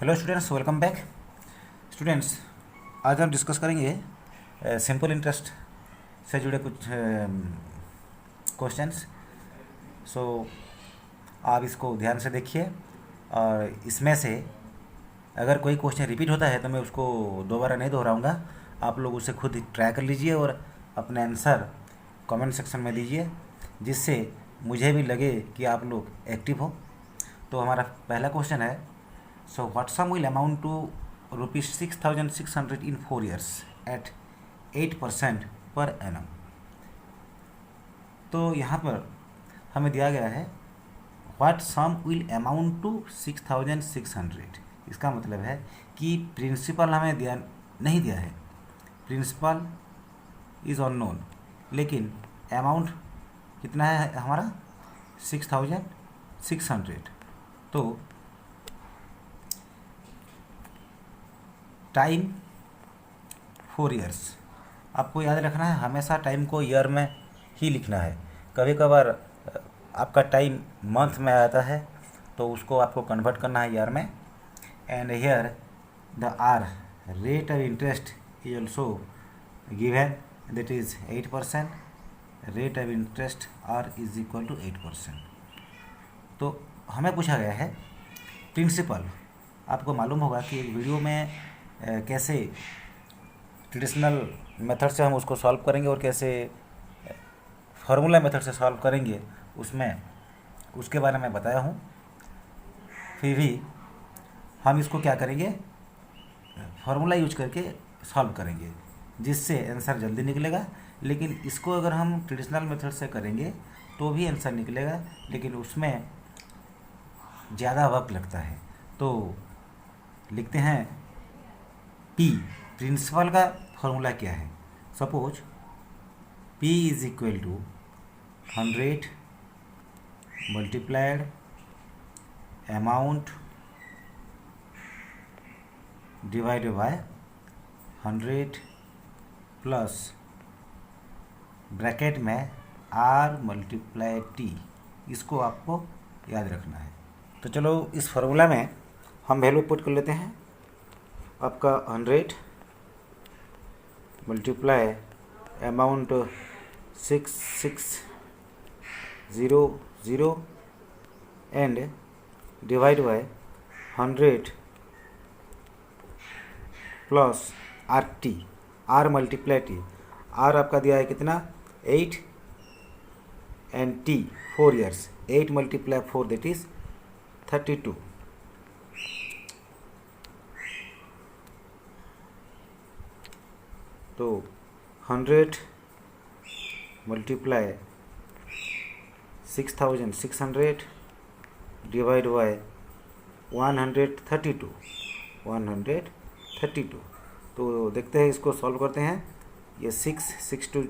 Hello students, welcome back. Students, आज हम discuss करेंगे सिंपल इंटरेस्ट से जुड़े कुछ क्वेश्चंस। सो आप इसको ध्यान से देखिए और इसमें से अगर कोई क्वेश्चन रिपीट होता है तो मैं उसको दोबारा नहीं दोहराऊंगा। आप लोग उसे खुद ट्राई कर लीजिए और अपने आंसर कमेंट सेक्शन में दीजिए, जिससे मुझे भी लगे कि आप लोग एक्टिव हो। तो हमारा पहला क्वेश्चन है, so what sum will amount to rupees 6,600 in 4 years at 8% per annum। तो यहाँ पर हमें दिया गया है what sum will amount to 6,600। इसका मतलब है कि प्रिंसिपल हमें नहीं दिया है, प्रिंसिपल इज़ अननोन, लेकिन अमाउंट कितना है हमारा 6,600। तो टाइम 4 ईयर्स, आपको याद रखना है हमेशा टाइम को ईयर में ही लिखना है। कभी कभार आपका टाइम मंथ में आता है तो उसको आपको कन्वर्ट करना है ईयर में। And here the R rate of interest is also given, that is 8%। Rate of interest R is equal to 8%। तो हमें पूछा गया है प्रिंसिपल। आपको मालूम होगा कि एक वीडियो में कैसे ट्रेडिशनल मेथड से हम उसको सॉल्व करेंगे और कैसे फार्मूला मेथड से सॉल्व करेंगे, उसमें उसके बारे में बताया हूँ। फिर भी हम इसको क्या करेंगे, फार्मूला यूज करके सॉल्व करेंगे, जिससे आंसर जल्दी निकलेगा। लेकिन इसको अगर हम ट्रेडिशनल मेथड से करेंगे तो भी आंसर निकलेगा, लेकिन उसमें ज़्यादा वक्त लगता है। तो लिखते हैं P, प्रिंसिपल का फॉर्मूला क्या है। Suppose P is equal to 100 multiplied amount divided by 100 plus bracket में R मल्टीप्लाई T। इसको आपको याद रखना है। तो चलो इस फार्मूला में हम वैल्यू पुट कर लेते हैं। आपका 100 multiply amount 6600 and divide by 100 plus RT, R multiply T। R आपका दिया है कितना 8 and T 4 years. 8 multiply 4 that is 32। तो 100 मल्टीप्लाई 6,600 डिवाइड बाय 132। तो देखते हैं, इसको सॉल्व करते हैं। ये 6 2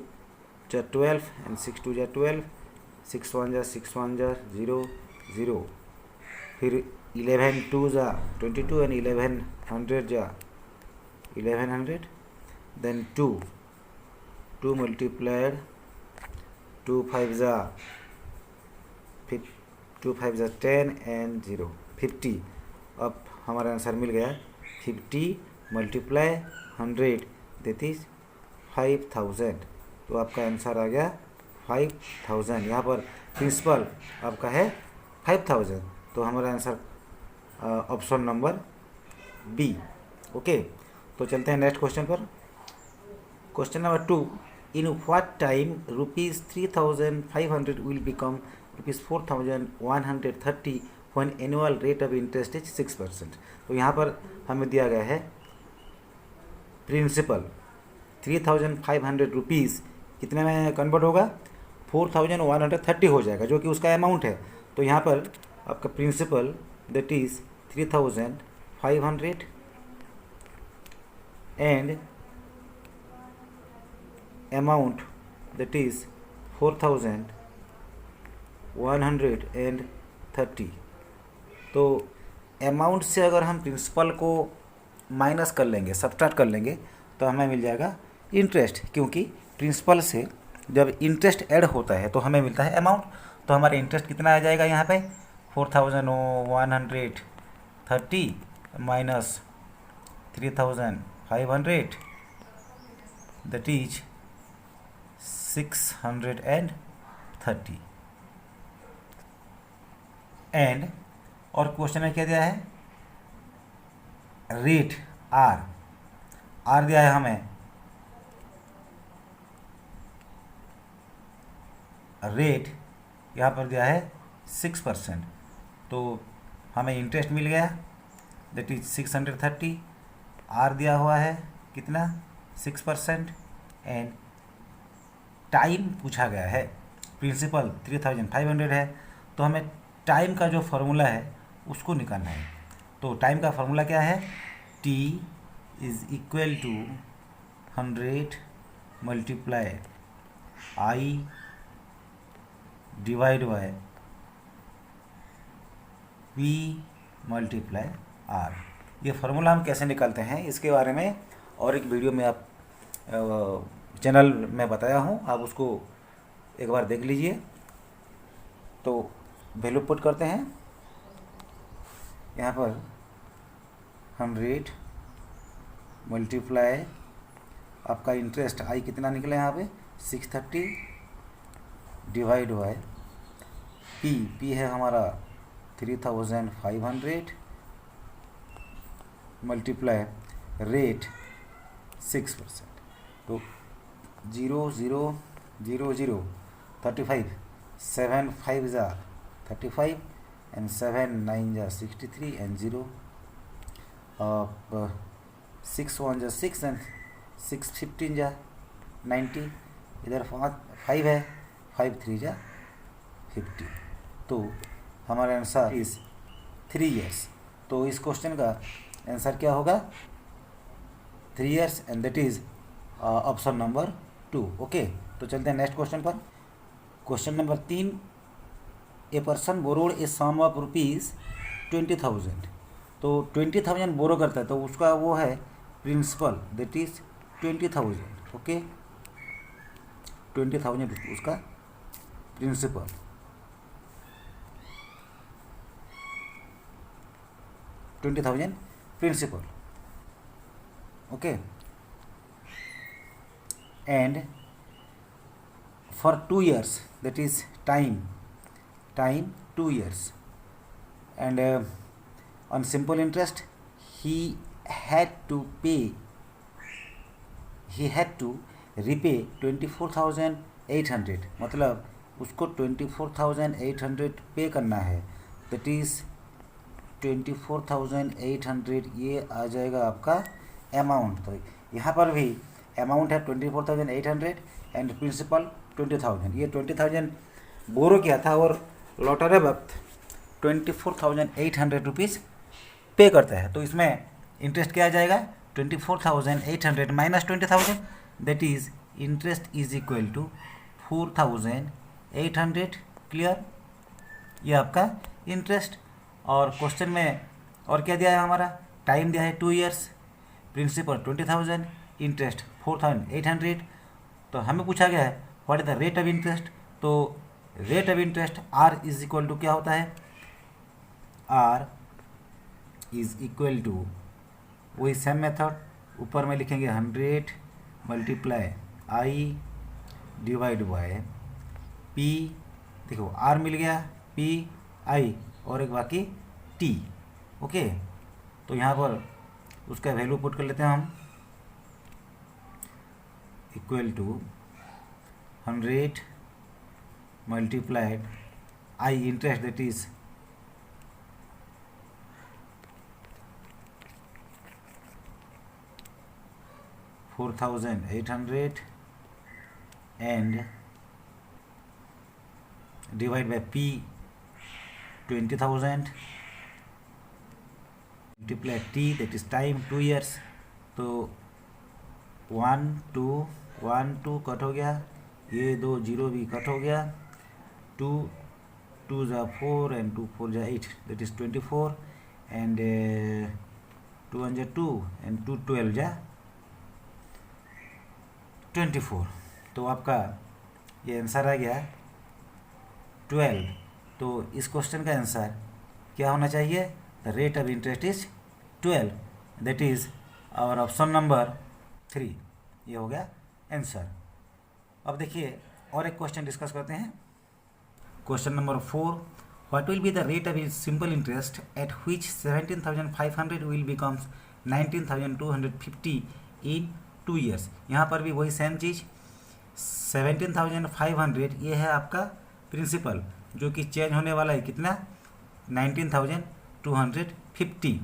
जा 12 एंड 6 2 जा 12, 6 1 जा 0 0। फिर 11 2 जा 22 एंड 1100 जा 1100। then 2 multiplied 2 5 जा 10 and 0 50। अब हमारा आंसर मिल गया 50 मल्टीप्लाई 100 दैट इज 5000। तो आपका आंसर आ गया 5000। यहाँ पर प्रिंसिपल आपका है 5000, तो हमारा answer option number B. Okay, तो चलते हैं नेक्स्ट क्वेश्चन पर। Question number 2, in what time rupees 3,500 will become rupees 4,130 when annual rate of interest is 6%। तो यहाँ पर हमें दिया गया है प्रिंसिपल 3,500 रुपीज़ कितने में कन्वर्ट होगा, 4,130 हो जाएगा, जो कि उसका अमाउंट है। तो यहाँ पर आपका principal that is 3,500 and amount that is 4,130। तो अमाउंट से अगर हम प्रिंसिपल को माइनस कर लेंगे, सब्ट्रैक्ट कर लेंगे, तो हमें मिल जाएगा इंटरेस्ट, क्योंकि प्रिंसिपल से जब इंटरेस्ट ऐड होता है तो हमें मिलता है अमाउंट। तो हमारा इंटरेस्ट कितना आ जाएगा यहाँ पे 4,130 minus 3500, that is 630. एंड और क्वेश्चन में क्या दिया है, रेट आर दिया है हमें, रेट यहाँ पर दिया है 6%, तो हमें इंटरेस्ट मिल गया, दैट इज 630. आर दिया हुआ है कितना, 6%. एंड टाइम पूछा गया है, प्रिंसिपल 3500 है, तो हमें टाइम का जो फॉर्मूला है उसको निकालना है. तो टाइम का फॉर्मूला क्या है, T is equal to 100 multiply I divide by P multiply R. ये फार्मूला हम कैसे निकालते हैं इसके बारे में और एक वीडियो में आप चैनल में बताया हूँ, आप उसको एक बार देख लीजिए. तो वैल्यू पुट करते हैं यहाँ पर, 100 मल्टीप्लाई आपका इंटरेस्ट आई कितना निकला यहाँ पे 630 डिवाइड बाय पी है हमारा 3500 मल्टीप्लाई रेट 6%. तो 0 0 0 0 35, 7 5 जा 35 and 7 9 जा 63 and 0 6 1 जा 6 and 6 15 जा 90. इधर 5 है, 5 3 जा 50. तो हमारा आंसर इज 3 years. तो इस क्वेश्चन का आंसर क्या होगा, 3 years, and that is option number 2. Okay, तो चलते हैं नेक्स्ट क्वेश्चन पर. Question number 3, a person borrowed a sum of rupees 20,000. तो 20,000 बोरो करता है, तो उसका वो है प्रिंसिपल, दैट इज 20,000. ओके, 20,000 उसका principal. Principal. Okay, and for 2 years, that is time 2 years, and on simple interest he had to repay 24,800. मतलब उसको 24,800 पे करना है, that is 24,800 ये आ जाएगा आपका अमाउंट. तो यहाँ पर भी अमाउंट है 24,800 एंड प्रिंसिपल 20,000. ये 20,000 बोरो किया था और लौटाने वक्त 24,800 रुपीज़ पे करता है. तो इसमें इंटरेस्ट क्या आ जाएगा, 24,800 minus 20,000, that is interest is equal to 4,800. Clear, ये आपका इंटरेस्ट. और क्वेश्चन में और क्या दिया है हमारा, टाइम दिया है 2 years, प्रिंसिपल 20,000, इंटरेस्ट 4,800. तो हमें पूछा गया है what is the rate of interest. तो rate of interest R is equal to क्या होता है, आर इज इक्वल टू वही सेम मेथड, ऊपर में लिखेंगे 100 multiply I divide by P. देखो आर मिल गया, पी आई और एक बाकी टी. ओके, तो यहाँ पर उसका वैल्यू पुट कर लेते हैं हम, equal to 100 multiplied I interest, that is 4,800 and divide by P 20,000 multiply T, that is time 2 years. तो 1 2 कट हो गया, ये 2 0 भी कट हो गया, 2 2 जा 4 and 2 4 जा 8, that is 24 and 2 1 जा 2 and 2 12 जा 24. तो आपका ये आंसर आ गया 12. तो इस क्वेश्चन का आंसर क्या होना चाहिए, the rate of interest is 12, that is our option number 3। ये हो गया आंसर। अब देखिए और एक क्वेश्चन डिस्कस करते हैं। Question number 4, what will be the rate of simple interest at which 17,500 will becomes 19,250 in 2 years. यहाँ पर भी वही सेम चीज़, 17,500 ये है आपका प्रिंसिपल, जो कि चेंज होने वाला है कितना, 19,250।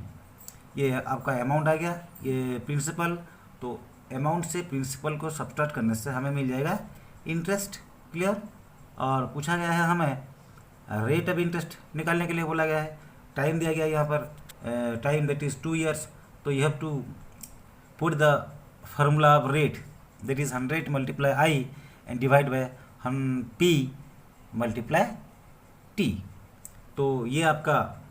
ये आपका अमाउंट आ गया, ये प्रिंसिपल। तो अमाउंट से प्रिंसिपल को सब्ट्रैक्ट करने से हमें मिल जाएगा इंटरेस्ट। क्लियर। और पूछा गया है हमें रेट ऑफ इंटरेस्ट निकालने के लिए बोला गया है। टाइम दिया गया यहाँ पर, टाइम दैट इज़ 2 ईयर्स। तो you have to put the formula of rate that is 100 multiply I and divide by P multiply T। तो ये आपका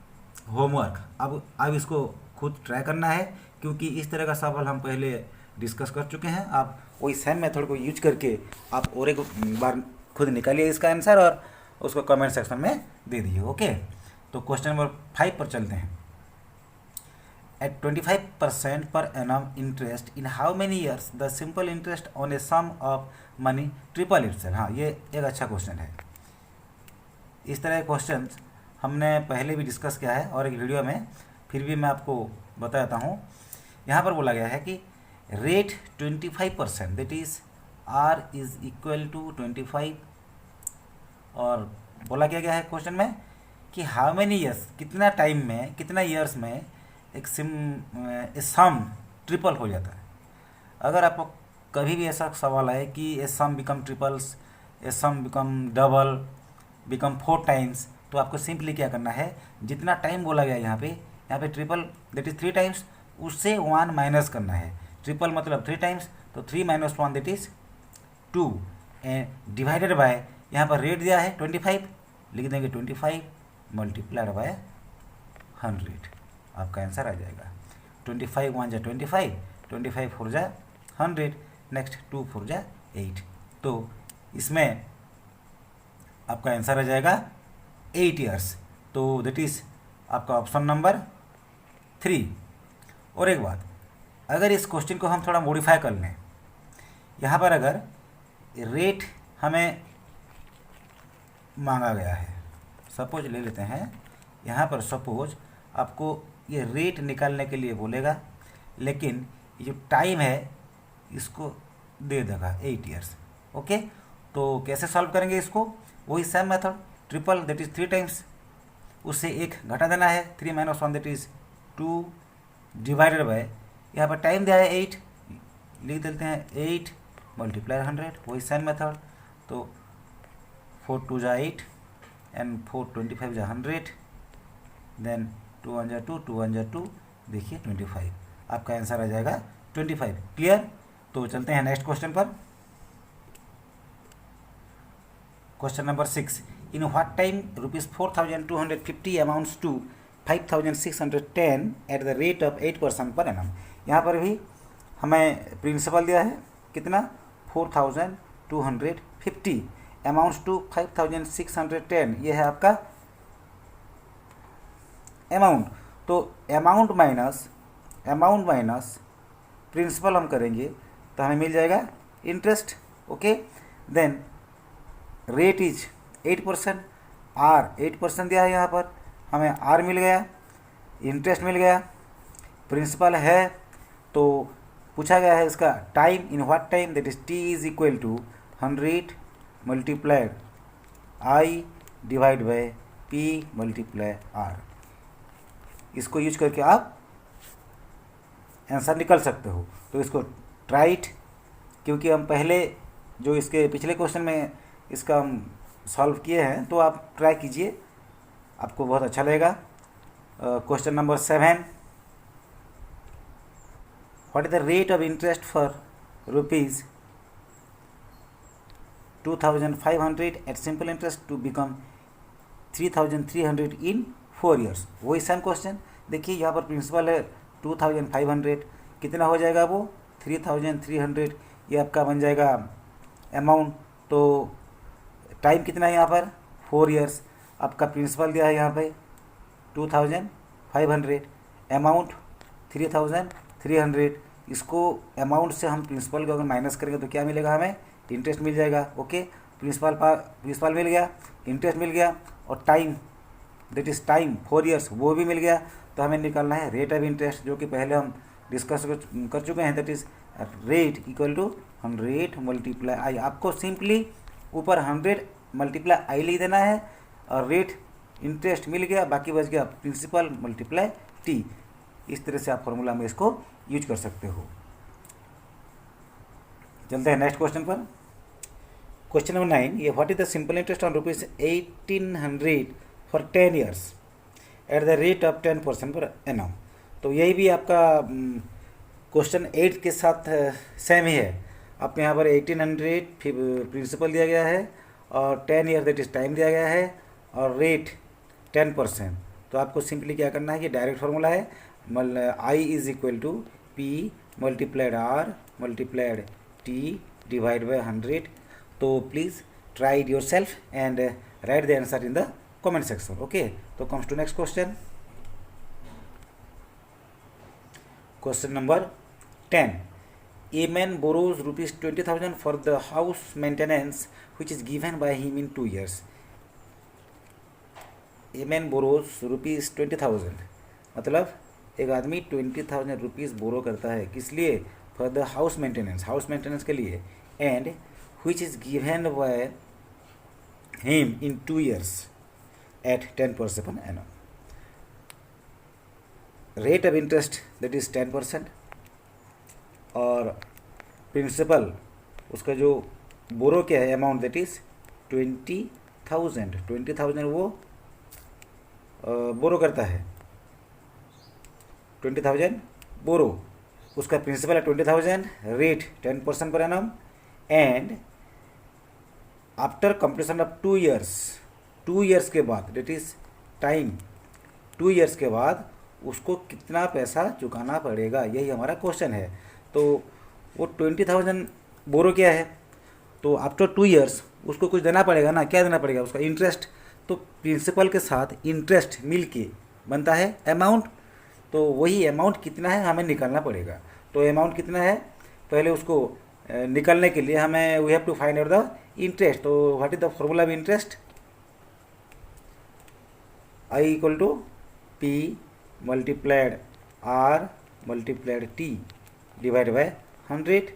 होमवर्क। अब इसको खुद ट्राई करना है, क्योंकि इस तरह का सवाल हम पहले डिस्कस कर चुके हैं। आप वही सेम मेथड को यूज करके आप और एक बार खुद निकालिए इसका आंसर और उसको कमेंट सेक्शन में दे दीजिए। ओके, तो क्वेश्चन नंबर 5 पर चलते हैं। At 25% per annum interest in how many years the simple interest on a sum of money triple itself. हाँ, ये एक अच्छा क्वेश्चन है। इस तरह के क्वेश्चन हमने पहले भी डिस्कस किया है और एक वीडियो में, फिर भी मैं आपको बताता हूँ। यहाँ पर बोला गया है कि rate 25%, that is R is equal to 25। और बोला क्या गया है क्वेश्चन में कि हाउ मेनी ईयर्स, कितना टाइम में, कितना ईयर्स में एक सम ट्रिपल हो जाता है। अगर आपको कभी भी ऐसा सवाल आए कि ए सम बिकम ट्रिपल्स, ए सम बिकम डबल, बिकम 4 टाइम्स, तो आपको सिंपली क्या करना है, जितना टाइम बोला गया यहाँ पे ट्रिपल दैट इज़ 3 टाइम्स, उससे 1 माइनस करना है। ट्रिपल मतलब 3 टाइम्स, तो 3 - 1 that is 2 and divided by, यहाँ पर रेट दिया है 25, लिख देंगे 25 मल्टीप्लाइड बाय 100। आपका आंसर आ जाएगा 25 1 जा 25, 25 4 जा 100, नेक्स्ट 2 4 जा 8। तो इसमें आपका आंसर आ जाएगा 8 ईयर्स। तो दैट इज़ आपका ऑप्शन नंबर 3। और एक बात, अगर इस क्वेश्चन को हम थोड़ा मॉडिफाई कर लें, यहाँ पर अगर रेट हमें मांगा गया है, सपोज ले लेते हैं, यहाँ पर सपोज आपको ये रेट निकालने के लिए बोलेगा, लेकिन ये जो टाइम है इसको दे देगा 8 ईयर्स। ओके, तो कैसे सॉल्व करेंगे इसको, वही same method, triple that is 3 times, उससे 1 घटा देना है, 3 - 1 दैट इज़ 2 डिवाइडेड बाय, यहाँ पर टाइम दिया है 8, लिख देते हैं 8 मल्टीप्लाई 100, वही सेम मेथड। तो 4 2 जा 8 एंड 4 25 जा 100, देन 2 1 जा 2, 2 1 जा 2, देखिए 25। आपका आंसर आ जाएगा 25। क्लियर। तो चलते हैं नेक्स्ट क्वेश्चन पर। Question number 6, in what time ₹4,250 amounts to 5,610 at the rate of 8% per annum. यहाँ पर भी हमें प्रिंसिपल दिया है कितना, 4,250 अमाउंट्स टू 5,610, ये है आपका अमाउंट। तो अमाउंट माइनस प्रिंसिपल हम करेंगे तो हमें मिल जाएगा interest. Okay, then rate is 8%, R 8% दिया है, यहाँ पर हमें R मिल गया, इंटरेस्ट मिल गया, प्रिंसिपल है। तो पूछा गया है इसका time, in what time, that is T is equal to 100 multiplied I divide by P multiply R। इसको यूज करके आप आंसर निकल सकते हो। तो इसको ट्राइट, क्योंकि हम पहले जो इसके पिछले क्वेश्चन में इसका हम सॉल्व किए हैं, तो आप ट्राई कीजिए, आपको बहुत अच्छा लगेगा। Question number 7, what is the rate of interest for ₹2,500 at simple interest to become 3,300 in 4 years. वही सेम क्वेश्चन, देखिए यहाँ पर प्रिंसिपल है 2,500, कितना हो जाएगा वो 3,300, ये आपका बन जाएगा अमाउंट। तो टाइम कितना है यहाँ पर 4 ईयर्स, आपका प्रिंसिपल दिया है यहाँ पे 2,500, अमाउंट 3300, इसको अमाउंट से हम प्रिंसिपल को अगर माइनस करेंगे तो क्या मिलेगा हमें, इंटरेस्ट मिल जाएगा। ओके, प्रिंसिपल मिल गया, इंटरेस्ट मिल गया, और time that is time 4 years वो भी मिल गया। तो हमें निकालना है रेट ऑफ इंटरेस्ट, जो कि पहले हम डिस्कस कर चुके हैं, that is rate equal to 100 multiply I. आपको सिंपली ऊपर 100 मल्टीप्लाई आई लिख देना है, और रेट इंटरेस्ट मिल गया, बाकी बच गया प्रिंसिपल मल्टीप्लाई टी। इस तरह से आप फॉर्मूला में इसको यूज कर सकते हो। चलते हैं नेक्स्ट क्वेश्चन पर। क्वेश्चन नंबर 9, ये what is the simple interest on ₹1800 for 10 years eight the rate of 10% per annum. तो यही भी आपका क्वेश्चन 8 के साथ सेम ही है। आपको यहाँ पर 1800 प्रिंसिपल दिया गया है, और 10 ईयर दैट इज टाइम दिया गया है, और रेट 10%। तो आपको सिंपली क्या करना है कि डायरेक्ट फार्मूला है, I is equal to P multiplied R multiplied T divide by 100। तो please try it yourself and write the answer in the comment section. Okay, तो comes to next question. Question number 10, a man borrows ₹20,000 for the house maintenance which is given by him in 2 years. A man borrows ₹20,000, मतलब एक आदमी 20,000 rupees बोरो करता है, किस लिए, for the house maintenance के लिए, and which is given by him in 2 years at 10% per annum. Rate of interest that is 10%, और प्रिंसिपल उसका जो बोरो क्या है अमाउंट दैट इज 20,000 वो बोरो करता है, 20,000 बोरो, उसका प्रिंसिपल है 20,000, rate 10% per annum, and after completion of 2 years के बाद दैट इज टाइम 2 ईयर्स के बाद उसको कितना पैसा चुकाना पड़ेगा, यही हमारा क्वेश्चन है। तो वो 20,000 बोरो क्या है, तो आफ्टर 2 ईयर्स उसको कुछ देना पड़ेगा ना, क्या देना पड़ेगा, उसका इंटरेस्ट। तो प्रिंसिपल के साथ इंटरेस्ट मिल के बनता है अमाउंट, तो वही अमाउंट कितना है हमें निकालना पड़ेगा। तो अमाउंट कितना है, पहले उसको निकालने के लिए हमें we have to find out the interest. तो what is the formula of interest, I equal to P multiplied R multiplied T divide by 100।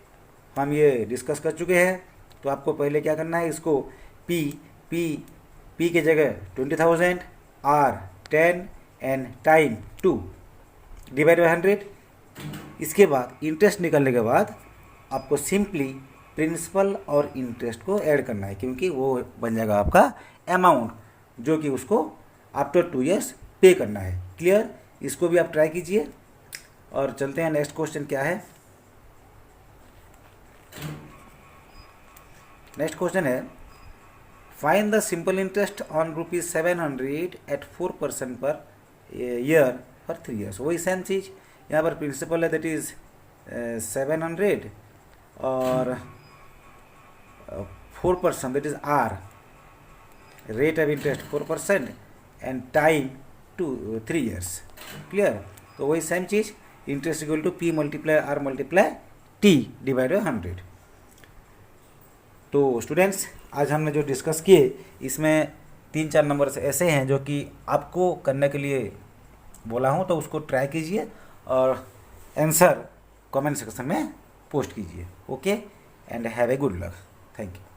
हम ये डिस्कस कर चुके हैं। तो आपको पहले क्या करना है, इसको पी के जगह 20,000, R 10 and time 2 divide by 100। इसके बाद इंटरेस्ट निकलने के बाद आपको सिंपली प्रिंसिपल और इंटरेस्ट को ऐड करना है, क्योंकि वो बन जाएगा आपका अमाउंट जो कि उसको आफ्टर 2 ईयर्स पे करना है। क्लियर, इसको भी आप ट्राई कीजिए। और चलते हैं नेक्स्ट क्वेश्चन क्या है। नेक्स्ट क्वेश्चन है, find the simple interest on ₹700 at 4% per year for 3 years. वही सेम चीज़, यहाँ पर प्रिंसिपल है दैट इज 700, और 4% that is R, rate of interest 4%, and time 3 years. Clear, तो वही सेम चीज़, interest equal to P multiply R multiply T divide by 100। तो स्टूडेंट्स, आज हमने जो डिस्कस किए इसमें 3-4 नंबर ऐसे हैं जो कि आपको करने के लिए बोला हूँ, तो उसको ट्राई कीजिए और आंसर कमेंट सेक्शन में पोस्ट कीजिए। Okay, and have a good luck. Thank you.